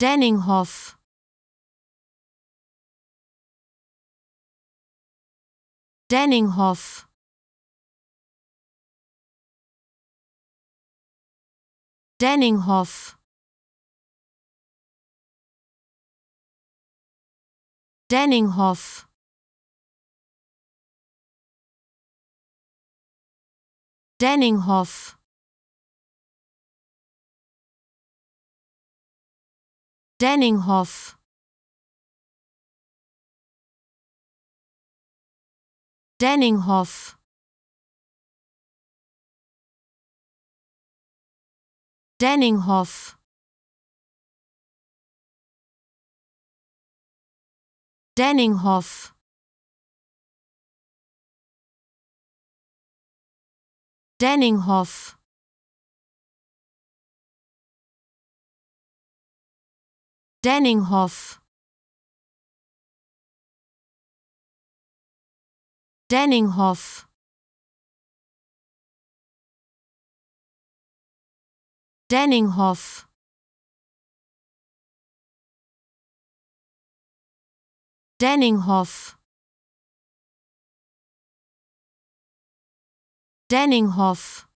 Denninghoff, Denninghoff, Denninghoff, Denninghoff, Denninghoff, Denninghoff, Denninghoff, Denninghoff, Denninghoff, Denninghoff, Denninghoff, Denninghoff, Denninghoff, Denninghoff, Denninghoff,